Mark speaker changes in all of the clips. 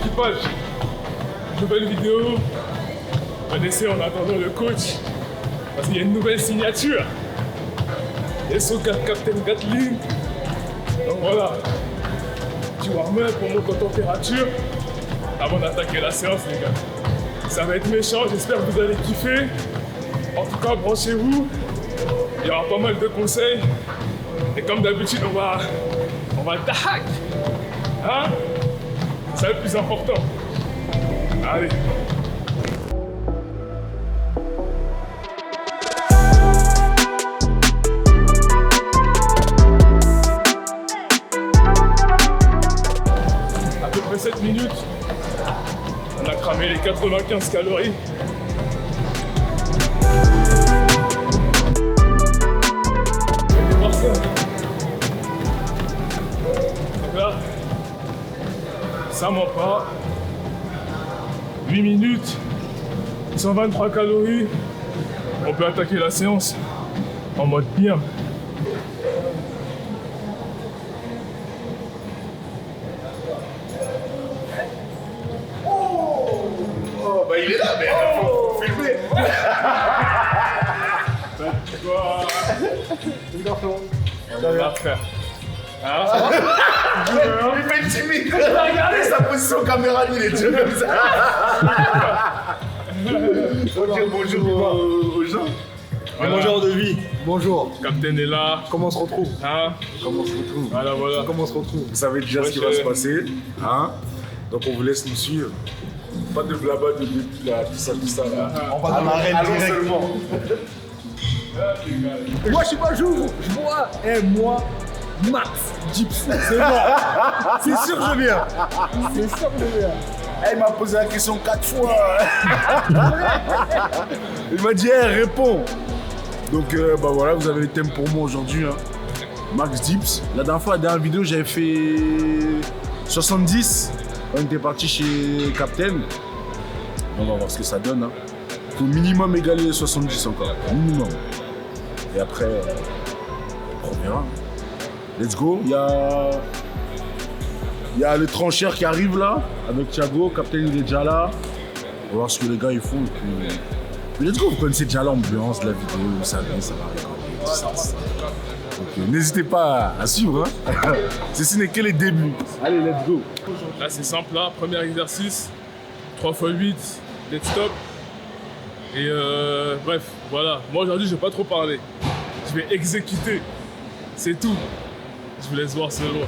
Speaker 1: l'équipage. Nouvelle vidéo. Un essai en attendant le coach. Parce qu'il y a une nouvelle signature. Et son Captain Gatling. Donc voilà. Petit warm-up pour monter en température. Avant d'attaquer la séance, les gars. Ça va être méchant, j'espère que vous allez kiffer. En tout cas, branchez-vous. Il y aura pas mal de conseils. Et comme d'habitude, on va tac. Hein? C'est le plus important. Allez. À peu près 7 minutes. On a cramé les 95 calories. Donc là, ça ment pas. 8 minutes, 123 calories. On peut attaquer la séance en mode bien.
Speaker 2: Oh, bah il est là, mais faut filmer.
Speaker 1: Ça va, frère. Hein?
Speaker 2: Il fait timide. Regardez sa position caméra, il est déjà comme ça. Bonjour aux gens.
Speaker 1: Voilà.
Speaker 3: Bonjour de vie. Bonjour.
Speaker 1: Captain est là.
Speaker 3: Comment on se retrouve?
Speaker 1: Hein?
Speaker 2: Comment on se retrouve?
Speaker 1: Voilà.
Speaker 3: Comment on se retrouve?
Speaker 2: Vous savez déjà ce qui va se passer. Hein? Donc on vous laisse nous suivre. Pas de blabla de début là, tout ça là.
Speaker 3: On va dans l'arène
Speaker 2: Allons
Speaker 3: direct.
Speaker 2: seulement.
Speaker 3: Moi je suis pas jour. Je vois. Moi, Max Gypsy. C'est mort. C'est sûr que je viens. C'est sûr que je viens.
Speaker 2: Il m'a posé la question 4 fois.
Speaker 3: Il m'a dit, réponds.
Speaker 2: Donc bah voilà, vous avez le thème pour moi aujourd'hui. Hein. Max Dips. La dernière vidéo, j'avais fait 70. On était parti chez Captain. On va voir ce que ça donne. Hein. Faut minimum égaler les 70 encore. Minimum. Et après, on verra. Let's go. Il y a le trancheur qui arrive là, avec Thiago. Captain il est déjà là. On va voir ce que les gars ils font. Et puis let's go. Vous connaissez déjà l'ambiance de la vidéo. Vous savez, ça va rigoler. Tout ça. Donc, n'hésitez pas à suivre. Hein. Ceci n'est que les débuts. Allez, let's go.
Speaker 1: Là, c'est simple. Là, premier exercice. 3 x 8. Dead stop. Et bref, voilà. Moi, aujourd'hui, je vais pas trop parler. Je vais exécuter. C'est tout. Je vous laisse voir ce loin.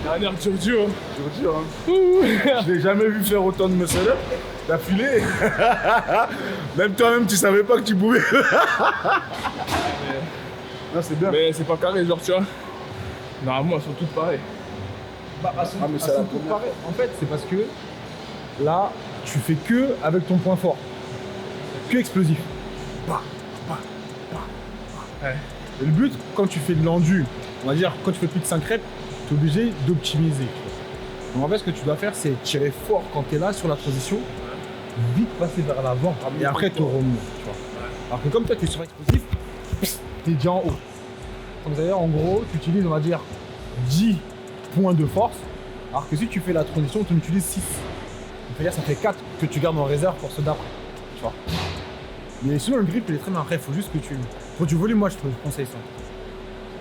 Speaker 1: Dernière dur.
Speaker 2: Je l'ai jamais vu faire autant de muscle-up d'affilée. Même toi-même, tu savais pas que tu pouvais. Non, c'est bien.
Speaker 1: Mais c'est pas carré, genre, tu vois. Normalement, elles sont toutes pareilles.
Speaker 3: Mais
Speaker 2: c'est la première
Speaker 3: pareil. En fait, c'est parce que là, tu fais que avec ton point fort. Que explosif.
Speaker 1: Ouais.
Speaker 3: Et le but, quand tu fais de l'endu, on va dire, quand tu fais plus de 5 reps, tu es obligé d'optimiser. Donc en fait, ce que tu dois faire, c'est tirer fort quand tu es là sur la transition, vite passer vers l'avant et après te remonter. Tu vois. Alors que comme toi, tu es sur explosif, tu es déjà en haut. Donc d'ailleurs, en gros, tu utilises, on va dire, 10 points de force, alors que si tu fais la transition, tu en utilises 6. C'est-à-dire ça fait 4 que tu gardes en réserve pour ceux d'après. Tu vois. Mais sinon, le grip, il est très bien. Après, il faut juste que tu... Pour du volume, moi, je te conseille ça.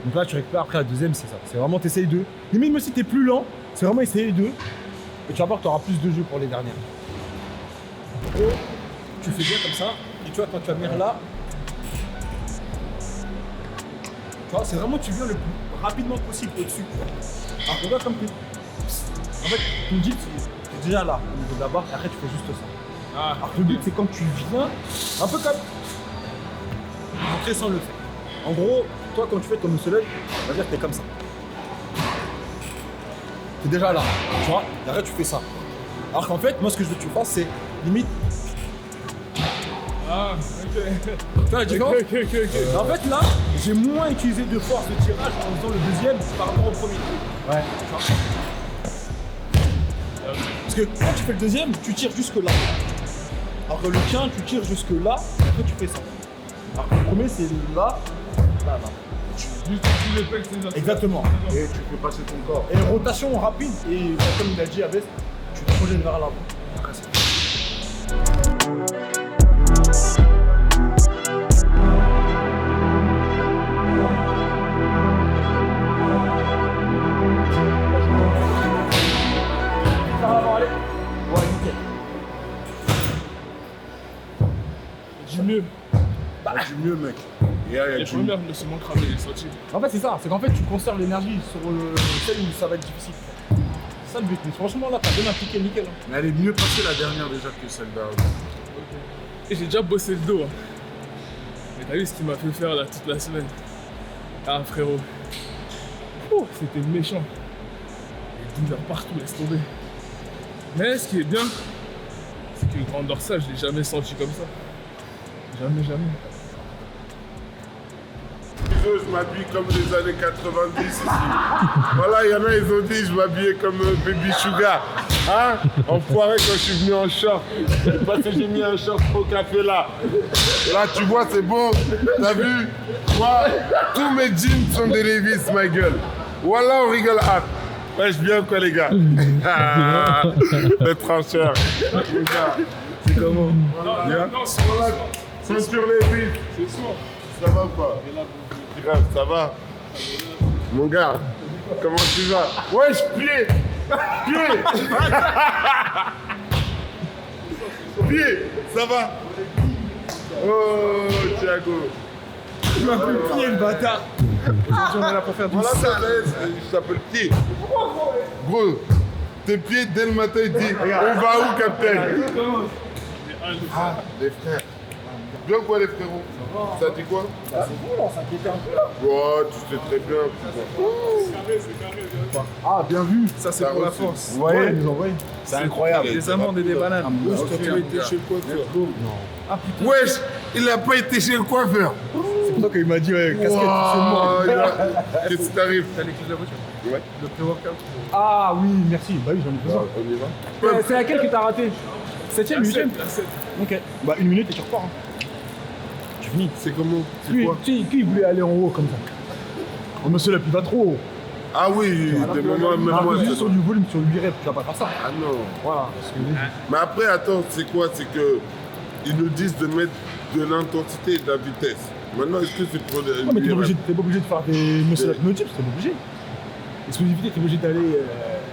Speaker 3: Donc là, tu récupères après la deuxième, c'est ça. C'est vraiment, t'essayes deux. Limite, même si t'es plus lent, c'est vraiment essayer deux. Et tu vas voir que tu auras plus de jeux pour les dernières. En gros, tu fais bien comme ça. Et tu vois, quand tu vas venir là, tu vois, c'est vraiment, tu viens le plus rapidement possible au-dessus. Alors que là, comme tu... En fait, ton dips, t'es déjà là, au niveau de la barre, et après tu fais juste ça.
Speaker 1: Ah,
Speaker 3: Alors le but c'est quand tu viens, un peu comme rentrer sans le faire. En gros, toi quand tu fais ton muscle up, on va dire que t'es comme ça. T'es déjà là, tu vois, et après tu fais ça. Alors qu'en fait, moi ce que je veux que tu fasses c'est limite.
Speaker 1: ah, ok.
Speaker 3: Tu vois la différence?
Speaker 1: Ok.
Speaker 3: En fait là, j'ai moins utilisé de force de tirage en faisant le deuxième par rapport au premier. Ouais. Tu vois. Parce que quand tu fais le deuxième, tu tires jusque là. Alors que le tien, tu tires jusque là, et après tu fais ça. Alors que le premier c'est là, là.
Speaker 1: Juste tu les pecs, c'est ça.
Speaker 3: Exactement.
Speaker 2: Et tu fais passer ton corps.
Speaker 3: Et rotation rapide, et comme il a dit Abès, tu te projettes vers l'avant.
Speaker 1: Du mieux.
Speaker 2: Du mieux, mec.
Speaker 1: Les premières me sont moins cramées, les sorties.
Speaker 3: En fait, c'est ça, c'est qu'en fait, tu conserves l'énergie sur celle où ça va être difficile. C'est ça le but. Mais franchement, là, t'as bien appliqué, nickel. Hein.
Speaker 2: Mais elle est mieux passée la dernière déjà que celle d'avant.
Speaker 1: Et j'ai déjà bossé le dos. Hein. Mais t'as vu ce qu'il m'a fait faire là toute la semaine? Ah, frérot. Oh, c'était méchant. Les douleurs partout, laisse tomber. Mais ce qui est bien, c'est que le grand dorsal, je l'ai jamais senti comme ça. Jamais.
Speaker 4: Je m'habille comme les années 90 ici. Voilà, il y en a, ils ont dit je m'habillais comme Baby Sugar. Hein? Enfoiré quand je suis venu en short. Parce que j'ai mis un short au café là. Là, tu vois, c'est beau. T'as vu? Moi, tous mes jeans sont des Levi's, ma gueule. Voilà, on rigole. Ah, wesh bien quoi, les gars? Le trancheur.
Speaker 3: C'est comment?
Speaker 4: Bien.
Speaker 1: Non, c'est
Speaker 4: Voilà, ceinture Levi's.
Speaker 1: c'est sourd.
Speaker 4: Ça va pas? Grave, ça va? Mon gars, comment tu vas? Wesh, pied! Pied! Pied! Ça va? Oh, Thiago!
Speaker 3: Tu m'as plus pied, le bâtard. Aujourd'hui, on est là pour faire du
Speaker 4: Voilà,
Speaker 3: sale.
Speaker 4: je t'appelle pied. Gros, tes pieds, dès le matin, ils disent on va où, Captain? Ah, les frères. Bien quoi, les frérots? Ça dit quoi?
Speaker 3: C'est bon, on s'inquiétait un peu là.
Speaker 4: Oh, tu sais très bien.
Speaker 3: Ah, bien vu.
Speaker 1: Ça, c'est pour la force.
Speaker 3: Vous voyez, ils nous envoient.
Speaker 2: C'est incroyable.
Speaker 1: Des amandes et des bananes.
Speaker 4: Wesh, toi, tu as été chez le coiffeur.
Speaker 3: Ah putain.
Speaker 4: Wesh, il a pas été chez le coiffeur.
Speaker 3: C'est pour ça qu'il m'a dit, ouais, casquette, c'est moi.
Speaker 4: Qu'est-ce qui t'arrive?
Speaker 1: T'as les clés de la voiture?
Speaker 4: Ouais.
Speaker 1: Le pré-workout?
Speaker 3: Ah oui, merci. Bah oui, j'en ai besoin.
Speaker 4: On y va?
Speaker 3: C'est laquelle que t'as raté? 7ème, 8ème?
Speaker 1: La 7.
Speaker 3: Ok. Bah 1 minute et tu repars. Hein. Tu finis.
Speaker 4: C'est comment? C'est
Speaker 3: Qui,
Speaker 4: quoi?
Speaker 3: qui voulait aller en haut comme ça? Oh monsieur là, il va trop haut.
Speaker 4: Ah oui, des moments, même
Speaker 3: Ah,
Speaker 4: moi.
Speaker 3: juste
Speaker 4: ça-
Speaker 3: sur du volume, sur 8 reps, tu vas pas faire ça.
Speaker 4: Ah non.
Speaker 3: Voilà. Parce que,
Speaker 4: Mais après, attends, c'est quoi? C'est que ils nous disent de mettre de l'intensité et de la vitesse. Maintenant, est-ce que c'est pour les.
Speaker 3: non, mais t'es pas obligé de faire des muscle up no tips, t'es pas obligé. L'explosivité, t'es obligé d'aller.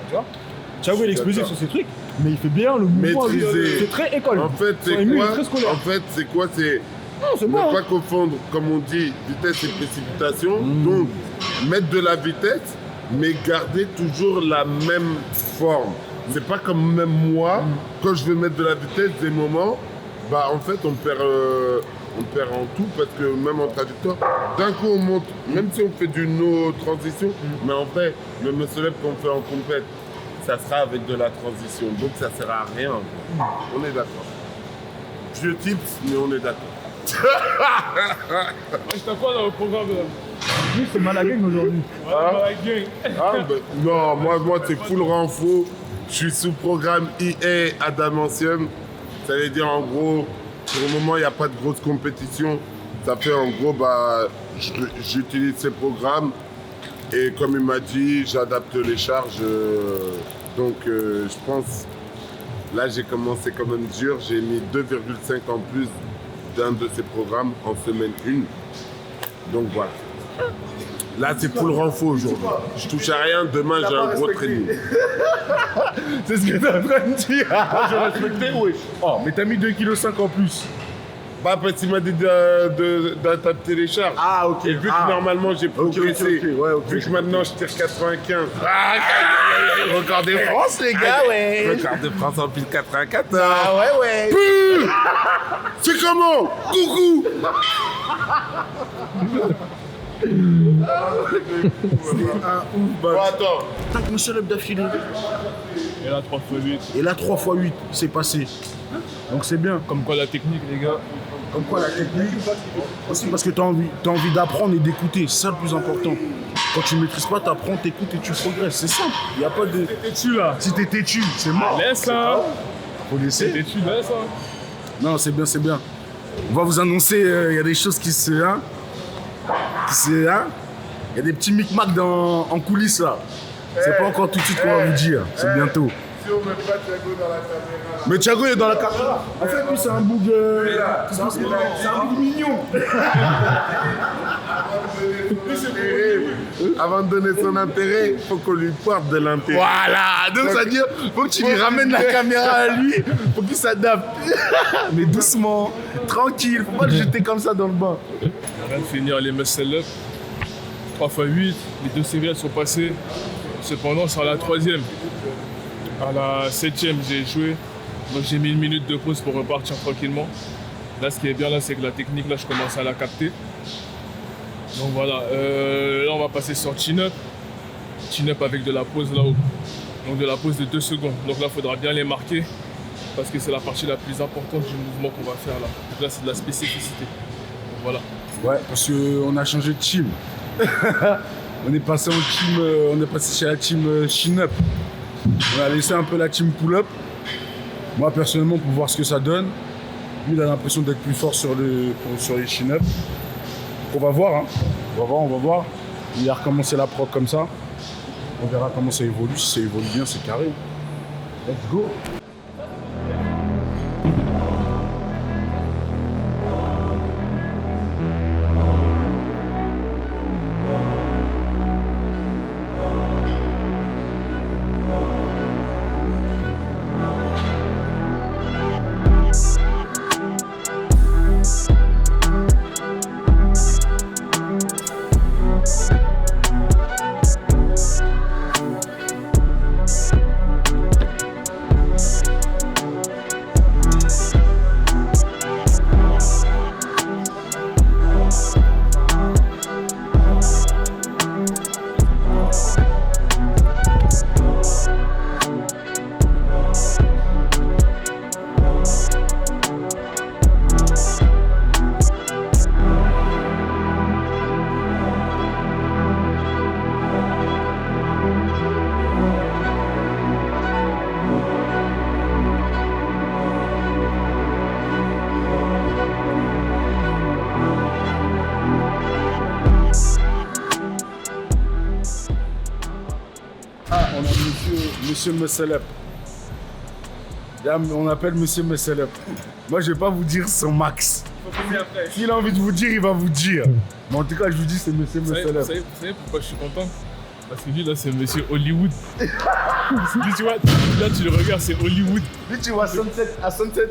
Speaker 3: Tu vois? Thiago il est explosif sur ces trucs, mais il fait bien le mouvement.
Speaker 4: Maîtriser.
Speaker 3: C'est très école.
Speaker 4: En fait,
Speaker 3: Sur
Speaker 4: c'est
Speaker 3: les muscles,
Speaker 4: quoi?
Speaker 3: il est très scolaire.
Speaker 4: En fait, c'est quoi? C'est
Speaker 3: Non, c'est
Speaker 4: ne
Speaker 3: bon.
Speaker 4: pas
Speaker 3: Hein.
Speaker 4: confondre, comme on dit, vitesse et précipitation. Donc, mettre de la vitesse, mais garder toujours la même forme. C'est pas comme même moi, quand je veux mettre de la vitesse, des moments, bah en fait, on perd en tout parce que même en trajectoire, d'un coup on monte, même si on fait du no transition, mais en fait, le muscle up qu'on fait en compète, ça sera avec de la transition. Donc ça sert à rien. On est d'accord. Vieux tips, mais on est d'accord.
Speaker 1: Je t'as quoi dans le programme là?
Speaker 3: Lui, c'est Malagang aujourd'hui.
Speaker 1: Voilà, la gang.
Speaker 4: Ah, ben, non, moi c'est full renfo. Je suis sous programme EA Adamantium. Ça veut dire en gros, pour le moment il n'y a pas de grosse compétition. Ça fait en gros, bah, j'utilise ces programmes et comme il m'a dit, j'adapte les charges. Donc je pense, là j'ai commencé quand même dur. J'ai mis 2,5 en plus d'un de ces programmes en semaine 1. Donc voilà. Là, c'est full renfo aujourd'hui. Je touche à rien. Demain, j'ai un gros training.
Speaker 3: C'est ce que t'es en train de dire.
Speaker 2: Moi, j'ai respecté, wesh. Oh, mais t'as mis 2,5 kg en plus.
Speaker 4: Bah, parce qu'il m'a dit d'adapter les charges.
Speaker 2: Ah, ok.
Speaker 4: Et vu que normalement j'ai progressé,
Speaker 2: ouais, ok.
Speaker 4: vu que maintenant je tire 95.
Speaker 2: Record de France, les gars, ouais.
Speaker 4: Record de France en pile 94.
Speaker 2: Ah, ouais.
Speaker 4: C'est comment? Coucou. Bon, attends.
Speaker 2: Tac, monsieur le d'affilée.
Speaker 1: Et là, 3x8.
Speaker 2: Et là, 3x8, c'est passé. Donc c'est bien.
Speaker 1: Comme quoi la technique, les gars.
Speaker 2: Comme quoi la technique, aussi parce que tu as envie d'apprendre et d'écouter, c'est ça le plus important. Quand tu ne maîtrises pas, tu apprends, tu écoutes et tu progresses, c'est simple. Il n'y a pas de...
Speaker 1: T'es têtu là.
Speaker 2: Si t'es têtu, c'est mort.
Speaker 1: Laisse là.
Speaker 2: Faut
Speaker 1: T'es
Speaker 2: laisser.
Speaker 1: têtu, laisse là.
Speaker 2: Non, c'est bien, c'est bien. On va vous annoncer, il y a des choses qui se... il y a des petits micmacs en coulisses là. C'est pas encore tout de suite qu'on va vous dire, c'est bientôt.
Speaker 4: Si on met pas Thiago dans la caméra.
Speaker 2: Mais Thiago il est dans la caméra. En fait, lui, c'est un boug. C'est un boug mignon.
Speaker 4: Avant de donner son intérêt, il faut qu'on lui porte de l'intérêt.
Speaker 2: Voilà. Donc, ça veut dire, faut que tu lui ramènes la caméra à lui. Faut qu'il s'adapte. Mais doucement, tranquille. Faut pas le jeter comme ça dans le bain.
Speaker 1: On vient de finir les muscle-up. 3x8. Les 2 séries elles sont passées. Cependant, c'est à la 3e. À la 7e, j'ai joué. Donc j'ai mis 1 minute de pause pour repartir tranquillement. Là, ce qui est bien là, c'est que la technique, là, je commence à la capter. Donc voilà. Là, on va passer sur chin-up. Chin-up avec de la pause là-haut. Donc de la pause de 2 secondes. Donc là, il faudra bien les marquer. Parce que c'est la partie la plus importante du mouvement qu'on va faire là. Donc là, c'est de la spécificité. Donc voilà.
Speaker 2: Ouais, parce qu'on a changé de team. On est passé en team, on est passé chez la team chin-up. On a laissé un peu la team pull-up. Moi personnellement pour voir ce que ça donne. Lui il a l'impression d'être plus fort sur les chin-up. On va voir, hein. On va voir. Il a recommencé la prod comme ça. On verra comment ça évolue. Si ça évolue bien, c'est carré. Let's go. Monsieur Muscle Up. Là, on appelle Monsieur Muscle Up. Moi, je vais pas vous dire son max. S'il a envie de vous dire, il va vous dire. Mais en tout cas, je vous dis, c'est Monsieur Muscle Up.
Speaker 1: Vous savez pourquoi je suis content? Parce que lui, là, c'est Monsieur Hollywood. Lui, tu vois, là, tu le regardes, c'est Hollywood.
Speaker 2: Lui, tu vois, Sunset, à Sunset.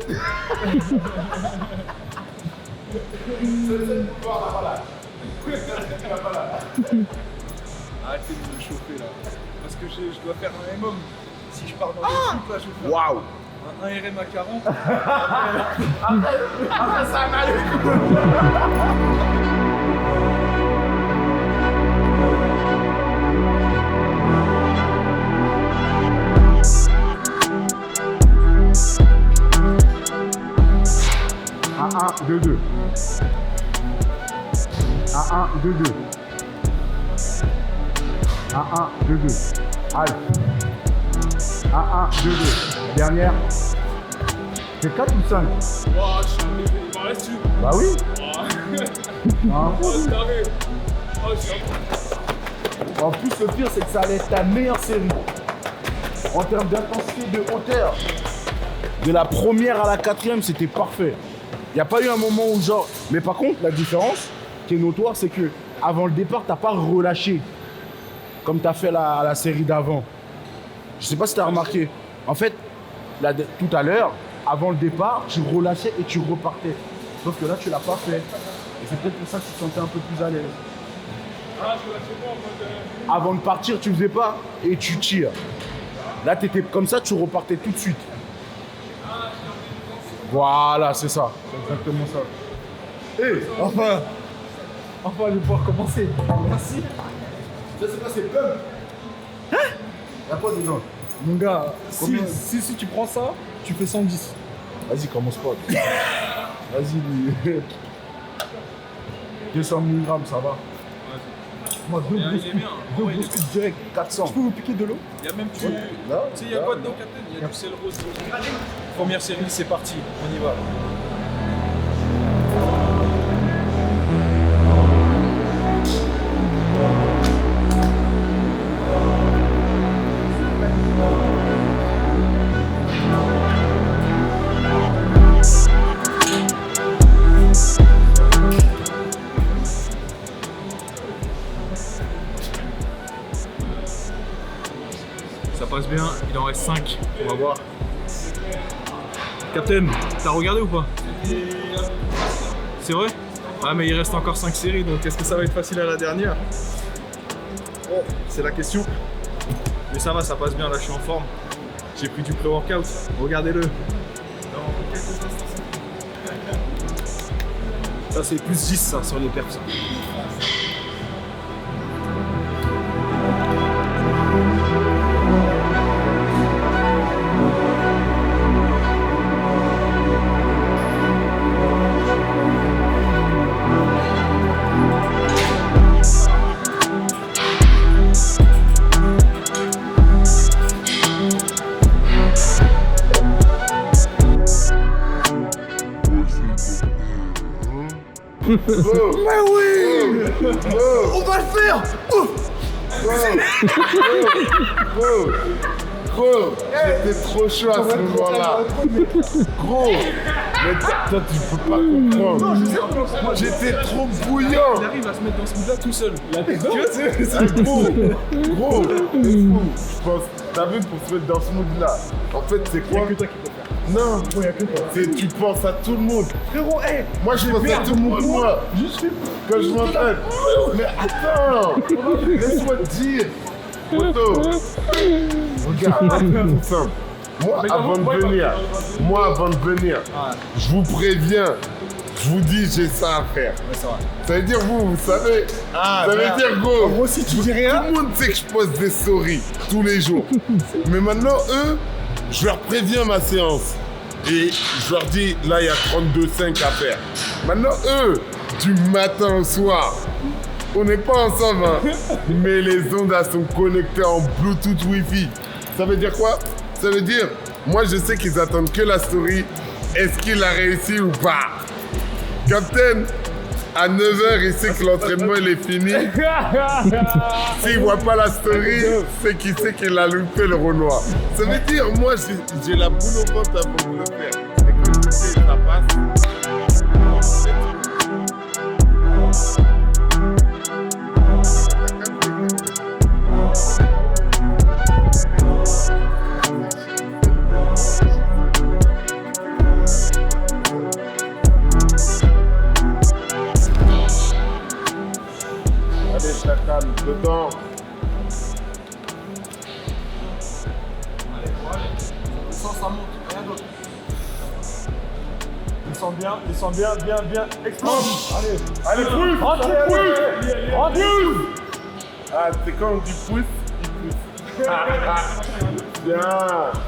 Speaker 3: Arrêtez de me chauffer là. Parce que je dois faire un MM. Si je pars dans le truc là, je vais faire
Speaker 2: Waouh.
Speaker 3: un RM à 40.
Speaker 2: Après ça, mal. Un 2 2. Un 2 2. Un 2 2. Allez. Un 2 2. Dernière. C'est 4 ou 5?
Speaker 1: Wow, je suis enlevé. Il m'en reste une.
Speaker 2: Bah oui.
Speaker 1: Wow.
Speaker 2: Hein.
Speaker 1: Oh, c'est carré. Oh, je suis
Speaker 2: En plus, le pire, c'est que ça allait être ta meilleure série. En termes d'intensité, de hauteur. De la première à la 4e, c'était parfait. Il n'y a pas eu un moment où genre... Mais par contre, la différence qui est notoire, c'est que avant le départ, t'as pas relâché. Comme tu as fait la série d'avant. Je sais pas si tu as remarqué. En fait, tout à l'heure, avant le départ, tu relâchais et tu repartais.
Speaker 3: Sauf que là, tu l'as pas fait. Et c'est peut-être pour ça que tu te sentais un peu plus à l'aise.
Speaker 1: Ah, je suis bon en mode.
Speaker 2: Avant de partir, tu faisais pas et tu tires. Là, t'étais comme ça, tu repartais tout de suite. Voilà, c'est ça.
Speaker 3: C'est exactement ça. Enfin, je vais pouvoir commencer. Merci.
Speaker 2: Ça, c'est pas c'est pump. Hein? Y'a pas dedans.
Speaker 3: Mon gars,
Speaker 2: Combien
Speaker 3: si tu prends ça, tu fais 110.
Speaker 2: Vas-y, commence pas. Vas-y, lui. 200 mg, ça va. Moi, deux grosses coupes direct, 400.
Speaker 3: Je peux vous piquer de l'eau?
Speaker 5: Il y a même du.
Speaker 2: Là,
Speaker 5: Tu sais, il y a quoi dedans, Captain? Il y a du sel rose. Première série, c'est parti. On y va. Ça passe bien, il en reste 5, on va voir. Captain, t'as regardé ou pas? C'est vrai? Ah mais il reste encore 5 séries, donc est-ce que ça va être facile à la dernière? Oh, c'est la question. Mais ça va, ça passe bien, là je suis en forme. J'ai pris du pré-workout, regardez-le.
Speaker 2: ça c'est plus 10 ça, sur les perfs.
Speaker 4: Mais oui!
Speaker 2: On va le faire!
Speaker 4: Gros, j'étais trop chaud à ce moment-là. Gros, mais toi tu peux pas comprendre. J'étais trop bouillant.
Speaker 5: Il arrive à se mettre dans ce mood-là tout seul.
Speaker 4: Gros, c'est fou. Je pense, t'as vu pour se mettre dans ce mood-là. En fait, c'est quoi?
Speaker 3: Que toi qui peux faire.
Speaker 4: Non,
Speaker 3: Il y a que toi.
Speaker 4: tu penses à tout le monde.
Speaker 3: Frérot, hey,
Speaker 4: Moi, je pense à tout le monde, moi.
Speaker 3: juste fais.
Speaker 4: Quand je m'entraîne. Mais attends, laisse-moi te dire. Photo. Regarde, c'est tout simple. Moi, avant de venir, je vous préviens, je vous dis, j'ai ça à faire. Ça veut dire, vous savez. Ça veut dire, gros.
Speaker 3: Moi aussi, tu dis rien.
Speaker 4: Tout le monde sait que je poste des stories tous les jours. Mais maintenant, eux, je leur préviens ma séance. Et je leur dis, là, il y a 32,5 à faire. Maintenant, eux, du matin au soir, on n'est pas ensemble, hein. Mais les ondes elles sont connectées en Bluetooth Wi-Fi. Ça veut dire quoi? Ça veut dire, moi, je sais qu'ils attendent que la story. Est-ce qu'il a réussi ou pas? Captain, à 9h, il sait que l'entraînement il est fini. S'il voit pas la story, c'est qu'il sait qu'il a loupé le Renoir. Ça veut dire, moi, j'ai la boule au ventre avant de le faire. Et quand je sais, ça passe. Allez, chacal, dedans.
Speaker 3: Ça monte, rien d'autre. Il sent bien. Explose. Allez, pousse. Rentre.
Speaker 4: Ah, c'est quand on dit pouce, il pousse. Bien.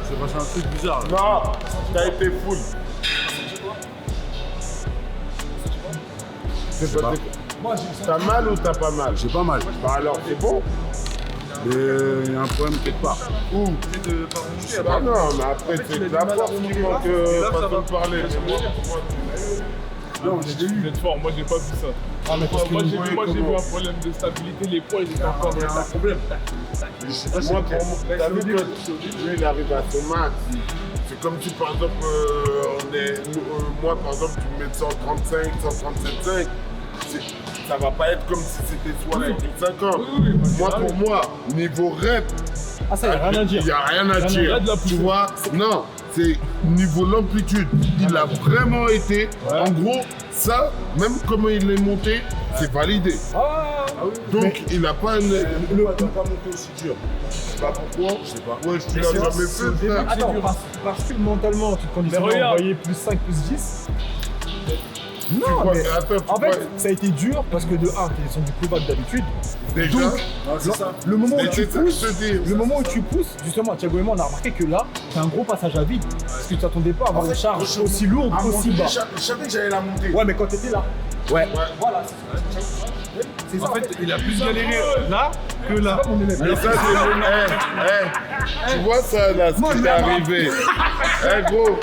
Speaker 2: C'est passé un truc bizarre là.
Speaker 4: Non, t'as été full. C'est pas. T'as mal ou t'as pas mal?
Speaker 2: J'ai pas mal.
Speaker 4: Bah alors, c'est bon.
Speaker 2: Mais il y a un problème quelque part.
Speaker 4: Où?
Speaker 5: De pas remonter,
Speaker 4: Ah non, mais après, c'est de la force qui manque façon de parler.
Speaker 1: Non, vous êtes fort, moi j'ai pas vu ça.
Speaker 3: Ah, mais parce que
Speaker 1: Moi
Speaker 3: vous
Speaker 1: j'ai
Speaker 3: voyez
Speaker 1: vu
Speaker 3: comment-
Speaker 1: un problème de stabilité, les poids ils étaient encore
Speaker 2: Il y a un problème.
Speaker 4: Moi, pour moi, t'as vu que lui, il arrive à son max. C'est comme si, par exemple, moi, par exemple, tu me mets 135, 137,5. Ça va pas être comme si c'était 65 ans. Moi, pour moi, niveau rep,
Speaker 3: Ah, ça, y a rien à dire.
Speaker 4: il n'y a rien à dire.
Speaker 1: de la
Speaker 4: Tu vois? Non, c'est niveau l'amplitude. Il a vraiment été. En gros, Ça, même comment il est monté, c'est validé.
Speaker 3: Ah,
Speaker 4: Donc, il n'a pas une...
Speaker 2: Le matin pas monté aussi dur. Je sais pas pourquoi. Je sais pas.
Speaker 4: Ouais, tu l'as jamais fait, frère.
Speaker 3: attends, parce que mentalement, tu te conditionnes
Speaker 1: Mais
Speaker 3: à
Speaker 1: regarde.
Speaker 3: envoyer plus 5, plus 10. Non,
Speaker 4: Ouais,
Speaker 3: mais
Speaker 4: attends, tu
Speaker 3: en fait,
Speaker 4: vois,
Speaker 3: ça a été dur parce que de 1, t'es descendu plus bas que d'habitude.
Speaker 4: déjà,
Speaker 3: Donc,
Speaker 2: c'est ça.
Speaker 3: le moment
Speaker 4: Mais
Speaker 3: où tu
Speaker 4: c'est ça que
Speaker 3: pousses,
Speaker 4: je te dis.
Speaker 3: le moment où tu pousses, justement, Thiago et moi, on a remarqué que là, c'est un gros passage à vide. Parce que tu t'attendais pas à avoir une charge aussi lourde,
Speaker 2: À
Speaker 3: aussi
Speaker 2: monter,
Speaker 3: bas.
Speaker 2: je savais que j'allais la monter.
Speaker 3: Ouais, mais quand t'étais là. Ouais. Voilà, c'est ça.
Speaker 5: En fait, il a plus galéré là que là.
Speaker 4: Mais ça, c'est... tu vois ça, là, ce qui t'est arrivé. Gros,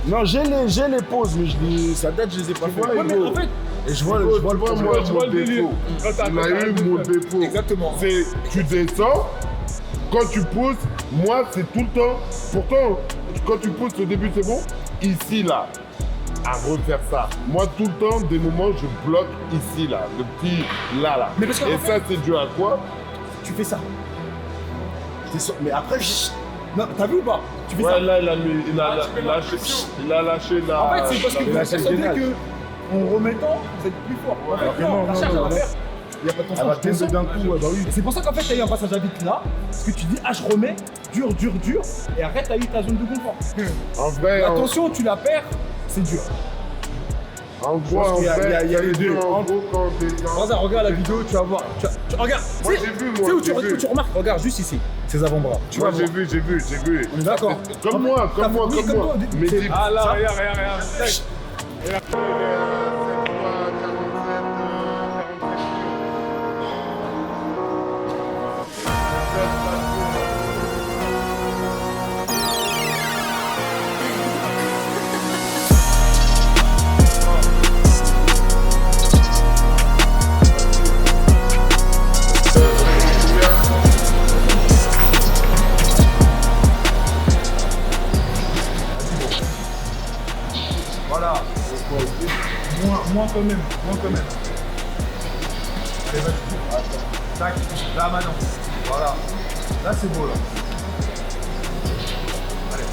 Speaker 2: Non, j'ai les pauses, mais ça date, je les ai pas fait.
Speaker 1: Ouais, mais en fait,
Speaker 2: Et je vois le
Speaker 4: tu vois, moi,
Speaker 1: tu vois
Speaker 4: mon
Speaker 1: le délire.
Speaker 4: défaut.
Speaker 1: Quand t'as-
Speaker 4: On a eu mon défaut.
Speaker 3: Exactement.
Speaker 4: C'est, tu descends, quand tu pousses, moi, c'est tout le temps. Pourtant, quand tu pousses, au début, c'est bon. Ici, là, à refaire ça. Moi, tout le temps, des moments, je bloque ici, là, le petit là.
Speaker 3: Mais parce qu'en
Speaker 4: Et
Speaker 3: fait-
Speaker 4: ça, c'est dû à quoi?
Speaker 3: Tu fais ça.
Speaker 2: Mais après,
Speaker 3: Non, t'as vu ou pas? Tu fais ça.
Speaker 4: Ouais, là, il a lâché la...
Speaker 3: En fait, c'est parce que vous
Speaker 2: la
Speaker 3: êtes persuadé
Speaker 2: générale.
Speaker 3: que en remettant, vous êtes plus fort. En fait, non, la charge, elle va faire. Il n'y a pas de tension.
Speaker 2: elle va
Speaker 3: je
Speaker 2: tomber
Speaker 3: descends.
Speaker 2: d'un coup, ouais, bah oui.
Speaker 3: Et c'est pour ça qu'en fait, t'as eu un passage à vide là, parce que tu dis, ah, je remets, dur, et après, t'as eu ta zone de confort.
Speaker 4: En vrai,
Speaker 3: La tension, tu la perds, c'est dur.
Speaker 4: en gros, en
Speaker 2: qu'il y a-
Speaker 4: vrai,
Speaker 2: il y a les
Speaker 4: c'est
Speaker 2: deux.
Speaker 4: dur, en gros, quand on descend.
Speaker 3: Regarde, regarde la vidéo, tu vas voir. Regarde,
Speaker 4: Moi,
Speaker 3: tu sais-
Speaker 4: j'ai vu,
Speaker 3: tu sais
Speaker 4: moi,
Speaker 3: où
Speaker 4: j'ai vu.
Speaker 3: où tu remarques, regarde juste ici, ses avant-bras. Tu
Speaker 4: Moi,
Speaker 3: vas
Speaker 4: j'ai
Speaker 3: voir.
Speaker 4: vu.
Speaker 3: On est d'accord.
Speaker 4: Comme moi,
Speaker 3: T'as- oui, comme toi.
Speaker 4: Mais
Speaker 3: C'est-
Speaker 4: dis-
Speaker 1: Ah là,
Speaker 3: Ça-
Speaker 1: regarde, regarde. Tac.
Speaker 3: Voilà. Moins quand même. Allez, vas-y. Tac, là maintenant. Voilà. Là c'est beau là. Allez.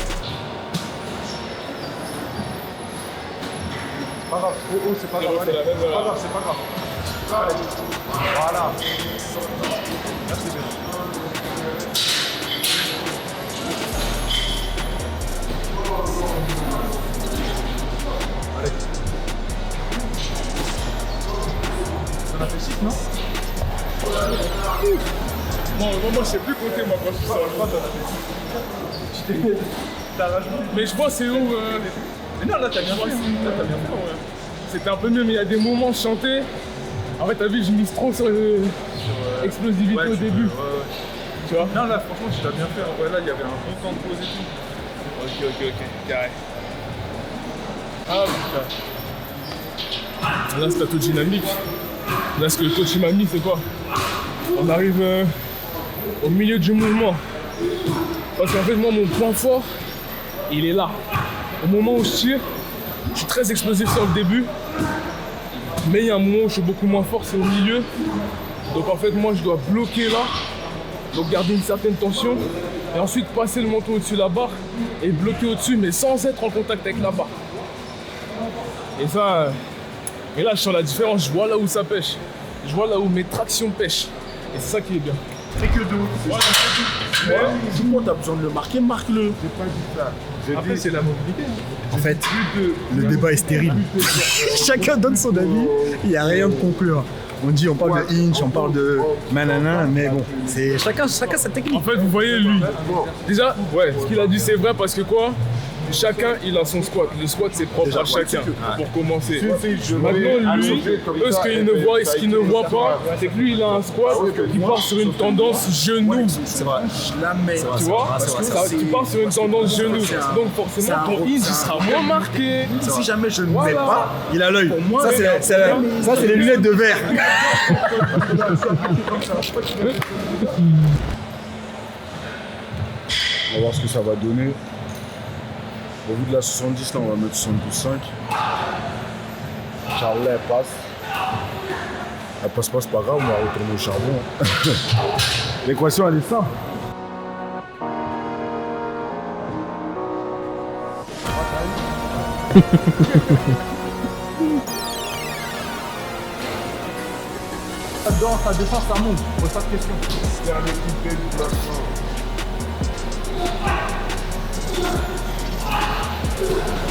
Speaker 3: Pas grave. Oh, c'est pas grave. Allez. C'est pas grave, c'est pas grave. Allez. Voilà. Là c'est bien. Allez. Ça m'a fait chic, non?
Speaker 1: Moi, je sais plus compter, moi, quand je suis sur le droit.
Speaker 3: T'as rajouté.
Speaker 1: Mais je pense c'est où
Speaker 3: Mais non, là t'as bien fait. Là t'as bien fait.
Speaker 1: ouais. C'était un peu mieux, mais il y a des moments je chantais. En fait, t'as vu, je mise trop sur l'explosivité au début. Tu vois?
Speaker 5: Non, là, franchement, tu l'as bien fait. Ouais, là, il y avait un bon temps de pause et tout.
Speaker 1: Ok, carré. Ah putain. Là, c'est la taux dynamique. Là, ce que le coach m'a mis, c'est quoi? On arrive au milieu du mouvement. Parce qu'en fait, moi, mon point fort, il est là. Au moment où je tire, je suis très explosif sur le début. Mais il y a un moment où je suis beaucoup moins fort, c'est au milieu. Donc en fait, moi, je dois bloquer là. Donc garder une certaine tension. Et ensuite passer le menton au-dessus de la barre et bloquer au-dessus, mais sans être en contact avec la barre. Et ça, et là, je sens la différence. Je vois là où ça pêche. Je vois là où mes tractions pêchent. Et c'est ça qui est bien.
Speaker 3: C'est que deux.
Speaker 2: Tout le monde a besoin de le marquer, marque-le.
Speaker 4: J'ai pas dit ça. J'ai
Speaker 5: Après,
Speaker 4: dit
Speaker 5: c'est la mobilité.
Speaker 3: En fait, le débat est stérile. Chacun donne son avis, il n'y a rien de concluant. On parle de inch, on parle de manana, mais bon, c'est chacun sa technique.
Speaker 1: En fait, vous voyez lui. Déjà, ouais, ce qu'il a dit c'est vrai parce que quoi? Chacun il a son squat. Le squat c'est propre à chacun pour commencer. Maintenant lui, eux ce qu'il ne voit pas, c'est que lui il a un squat qui part sur une tendance genou.
Speaker 3: C'est vrai.
Speaker 2: La main.
Speaker 1: Tu vois? Tu pars sur une tendance genou. Donc
Speaker 2: c'est
Speaker 1: forcément
Speaker 2: un
Speaker 1: ton
Speaker 2: rock,
Speaker 1: hinge il
Speaker 2: c'est un
Speaker 1: sera
Speaker 2: rock.
Speaker 1: moins marqué.
Speaker 2: Si jamais je ne mets
Speaker 1: Voilà.
Speaker 2: pas,
Speaker 3: Il a l'œil.
Speaker 2: moi,
Speaker 3: Ça, c'est les lunettes de verre.
Speaker 2: on va voir ce que ça va donner. Au bout de la 70, là, on va mettre 72,5. Charles, elle passe. Elle passe pas, c'est pas grave, on va retourner au charbon. L'équation, elle est simple.
Speaker 3: danse, ça descend, ça monte. Pose pas de questions.
Speaker 4: C'est un équipé de placement.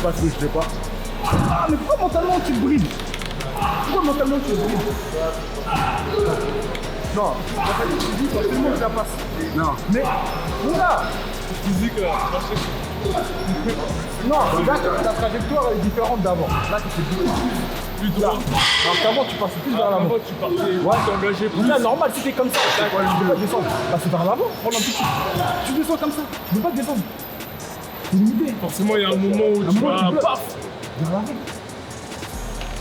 Speaker 2: Parce que je sais pas.
Speaker 3: Ah, mais pourquoi mentalement tu te brides? Pourquoi mentalement tu te brides? Non, en fait, tu dis forcément que ça passe.
Speaker 2: Non.
Speaker 3: Mais, là,
Speaker 1: Physique là,
Speaker 3: non, là, ta trajectoire est différente d'avant. Là, tu fais beaucoup
Speaker 1: plus droit.
Speaker 3: Alors qu'avant, tu passais plus vers l'avant.
Speaker 1: Avant, tu partais, t'es engagé plus.
Speaker 3: Là, normal, si t'es comme ça, tu peux pas descendre. Bah, c'est vers l'avant, prends un petit peu. Tu descends comme ça, tu peux pas descendre. C'est limité.
Speaker 1: Forcément, il y a un moment où tu vas paf.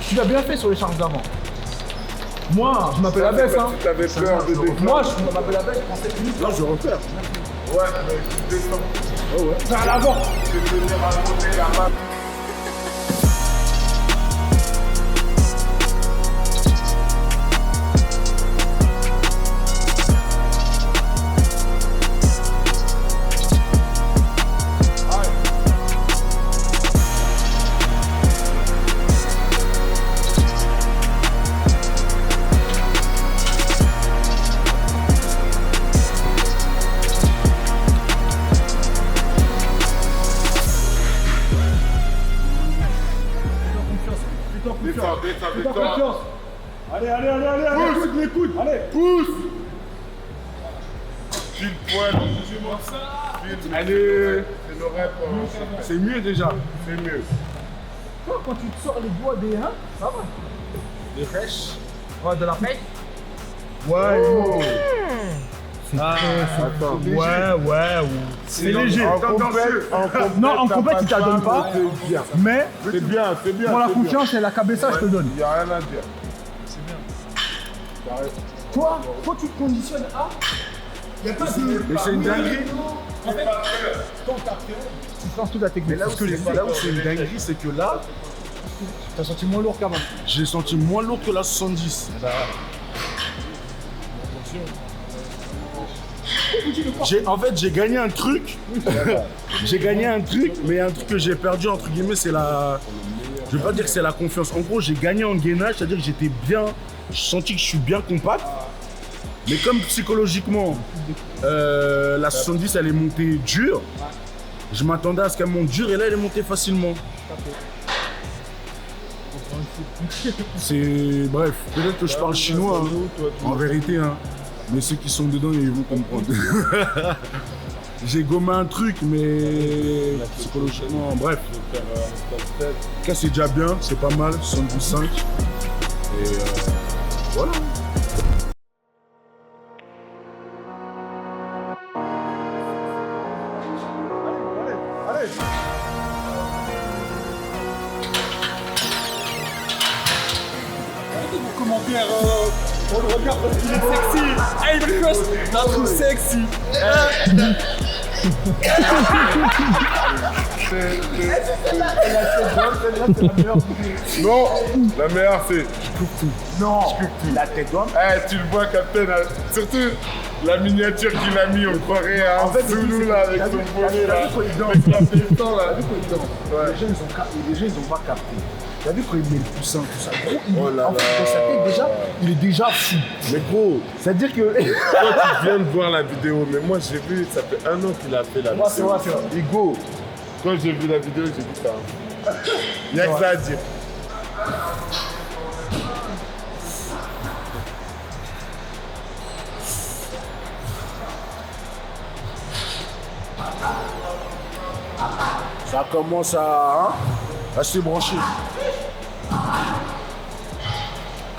Speaker 3: Tu l'as bien fait sur les charges d'avant. Moi, je m'appelle Abès, hein.
Speaker 4: Tu avais peur de défendre.
Speaker 3: Moi, je m'appelle Abès, je pensais que
Speaker 2: Là, je repère.
Speaker 4: Ouais, mais tu descends.
Speaker 3: vers l'avant.
Speaker 4: Tu peux venir raconter la map.
Speaker 3: Fais-toi confiance. Allez, écoute, l'écoute. Allez,
Speaker 4: Pousse. Pile poil.
Speaker 2: Allez.
Speaker 4: C'est le rap.
Speaker 2: C'est mieux déjà.
Speaker 4: C'est mieux.
Speaker 3: toi, quand tu te sors les doigts des ça va.
Speaker 2: Les fraîches.
Speaker 3: Ouais, de la pêche.
Speaker 2: Ouais.
Speaker 3: Attends. Ouais.
Speaker 2: C'est léger.
Speaker 4: En compète,
Speaker 3: Non, en compète, il t'a donne pas.
Speaker 4: C'est bien.
Speaker 3: Mais
Speaker 4: C'est bien, c'est bien.
Speaker 3: pour la
Speaker 4: c'est bien.
Speaker 3: confiance et la cabessa, je te donne.
Speaker 4: Il n'y a rien à dire.
Speaker 3: Toi, tu te conditionnes à. Il n'y a pas de.
Speaker 2: Mais c'est une dinguerie.
Speaker 3: En fait, quand t'as peur, tu penses toute la technique.
Speaker 2: Mais là où c'est une dinguerie, c'est que là,
Speaker 3: T'as senti moins lourd qu'avant.
Speaker 2: j'ai senti moins lourd que la 70. En fait, j'ai gagné un truc. J'ai gagné un truc, mais un truc que j'ai perdu, entre guillemets, c'est la. Je vais pas dire que c'est la confiance. En gros, j'ai gagné en gainage, c'est-à-dire que j'étais bien. Je sentis que je suis bien compact. Mais comme psychologiquement, la 70, elle est montée dure, je m'attendais à ce qu'elle monte dure et là, elle est montée facilement. C'est. Bref, peut-être que je parle chinois, hein, en vérité, hein. Mais ceux qui sont dedans, ils vont comprendre. J'ai gommé un truc, mais psychologiquement, bref. En tout cas, c'est déjà bien, c'est pas mal, 75. Et voilà.
Speaker 3: Commentaire, on le regarde parce qu'il est sexy. Hey, because not too sexy.
Speaker 4: Non, la meilleure c'est.
Speaker 2: Non, la tête d'homme.
Speaker 4: Eh, tu le vois, Captain, surtout la miniature qu'il a mis, on croirait à un Zoulou là avec son bonnet là. Avec la pétan là.
Speaker 2: Les gens, ils ont pas capté. T'as vu quand il met le poussin, tout ça, gros,
Speaker 4: Oh là
Speaker 2: en fait,
Speaker 4: là.
Speaker 2: dans sa tête déjà, il est déjà fou.
Speaker 4: Mais gros,
Speaker 2: C'est-à-dire que.
Speaker 4: toi tu viens de voir la vidéo, mais moi j'ai vu, ça fait 1 an qu'il a fait la vidéo.
Speaker 2: c'est vrai.
Speaker 4: Hugo, quand j'ai vu la vidéo, j'ai dit ça. Il n'y a que ça à dire.
Speaker 2: Ça commence à se brancher.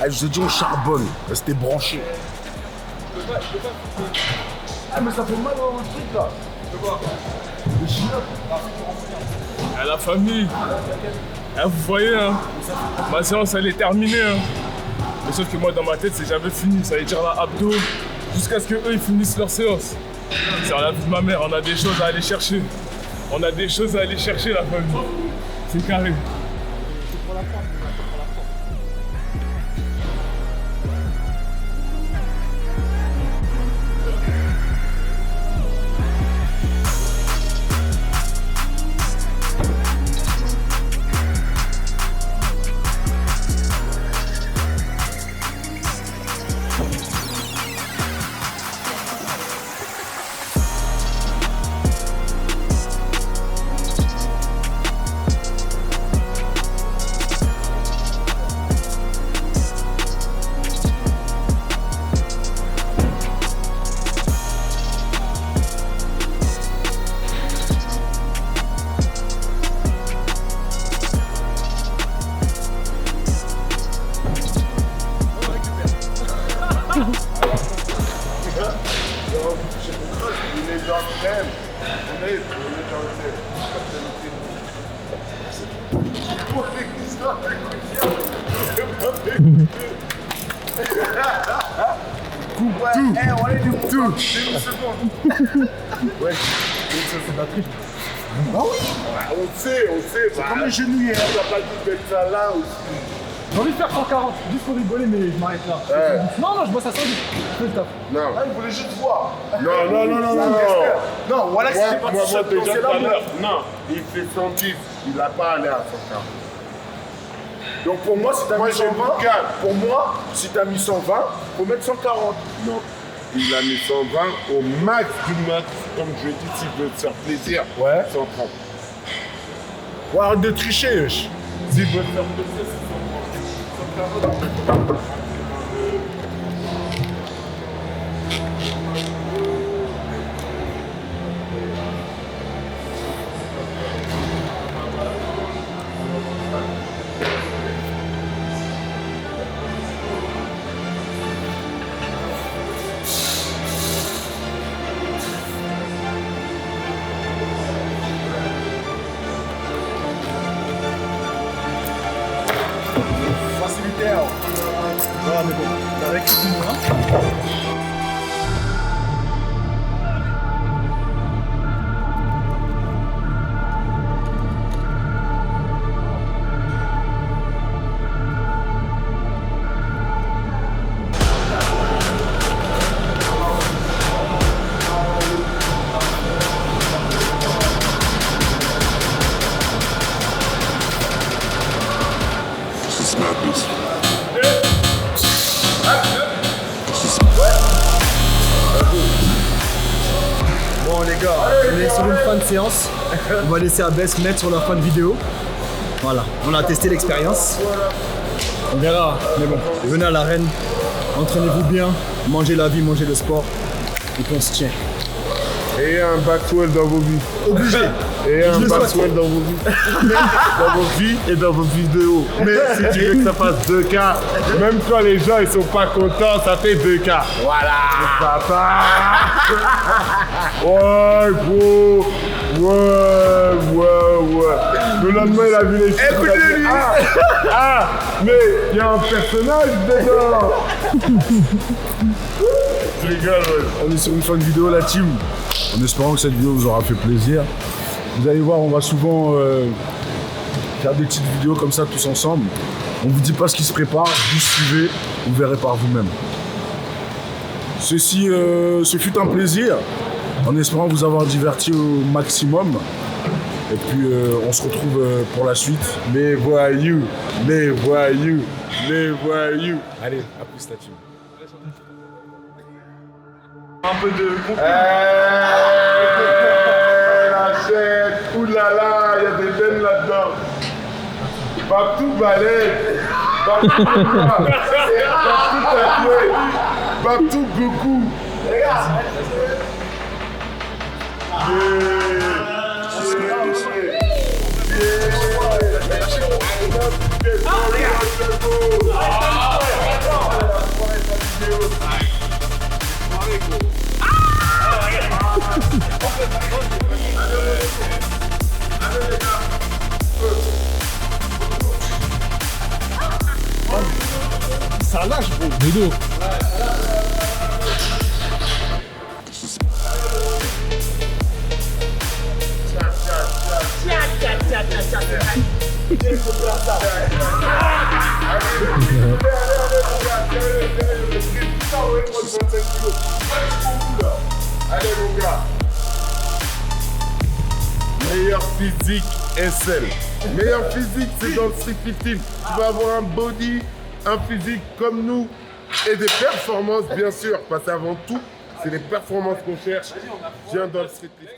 Speaker 2: Ah, je vous ai dit, on charbonne, restez branchés. Ah, mais ça fait mal au truc là.
Speaker 1: À la famille. Ah, vous voyez, hein, ma séance elle est terminée. Hein. Mais sauf que moi dans ma tête c'est jamais fini. Ça veut dire la abdo jusqu'à ce qu'eux ils finissent leur séance. C'est la vie de ma mère, on a des choses à aller chercher. On a des choses à aller chercher la famille. C'est carré.
Speaker 4: On est dans le thème. On est dans le thème. Tout.
Speaker 2: Ouais. C'est la triche.
Speaker 4: On sait. C'est
Speaker 2: comme les genouillères.
Speaker 4: On n'a pas dû mettre ça là aussi.
Speaker 3: J'ai envie de faire 140, juste pour rigoler, mais je m'arrête là. Non, je bosse à 110. Fais le taf.
Speaker 4: Non.
Speaker 2: Ah, il voulait juste voir.
Speaker 4: Non.
Speaker 2: Non, voilà, c'est pas
Speaker 4: Moi,
Speaker 2: tout
Speaker 4: déjà
Speaker 2: seul.
Speaker 4: tout à l'heure. Non, il fait 110. Il n'a pas allé à 140.
Speaker 2: Donc pour moi, si t'as
Speaker 4: Moi,
Speaker 2: mis
Speaker 4: j'ai
Speaker 2: 120,
Speaker 4: boucan.
Speaker 2: pour moi, si t'as mis 120, faut mettre 140.
Speaker 4: Non. Il a mis 120 au max du max. Comme je l'ai dit, s'il veut te faire plaisir,
Speaker 2: Ouais.
Speaker 4: 130.
Speaker 2: Ouais, arrête de tricher, wesh.
Speaker 4: S'il veut te faire plaisir, c'est 130.
Speaker 2: Facilitaire.
Speaker 3: Voilà, mais bon, t'as avec tout le monde, hein. Bon les gars, on est sur une fin de séance. On va laisser Abès mettre sur la fin de vidéo. Voilà, on a testé l'expérience. On verra, mais bon, venez à l'arène, entraînez-vous bien, mangez la vie, mangez le sport, et puis on se tient.
Speaker 4: Et un backswell dans vos vies.
Speaker 3: Obligé.
Speaker 4: Et un
Speaker 3: Je le souhaite.
Speaker 4: backswell dans vos vies. Dans vos vies et dans vos vidéos. Mais si tu veux que ça fasse 2K, même quand les gens ils sont pas contents, ça fait 2K. Voilà. Papa. Ouais, gros. Ouais. Le lendemain, il a vu les chiffres. Il a dit, mais il y a un personnage dedans. Je rigole, ouais.
Speaker 2: On est sur une fin de vidéo, la team. En espérant que cette vidéo vous aura fait plaisir. Vous allez voir, on va souvent faire des petites vidéos comme ça tous ensemble. On vous dit pas ce qui se prépare, juste suivez, vous verrez par vous-même. Ce fut un plaisir, en espérant vous avoir diverti au maximum. Et puis on se retrouve pour la suite.
Speaker 4: Les voyous.
Speaker 2: Allez, à plus la team.
Speaker 3: Un peu de
Speaker 4: La chaîne, oulala, il y a des veines là-dedans. Babtou balèze. Babtou tatoué. Babtou Goku.
Speaker 3: ça lâche, gros. Dodo.
Speaker 4: Allez mon gars. Meilleur physique SL. Meilleur physique, c'est dans le Street 15. Tu vas avoir un body, un physique comme nous et des performances bien sûr. Parce qu'avant tout, c'est les performances qu'on cherche. Viens dans le Street 15.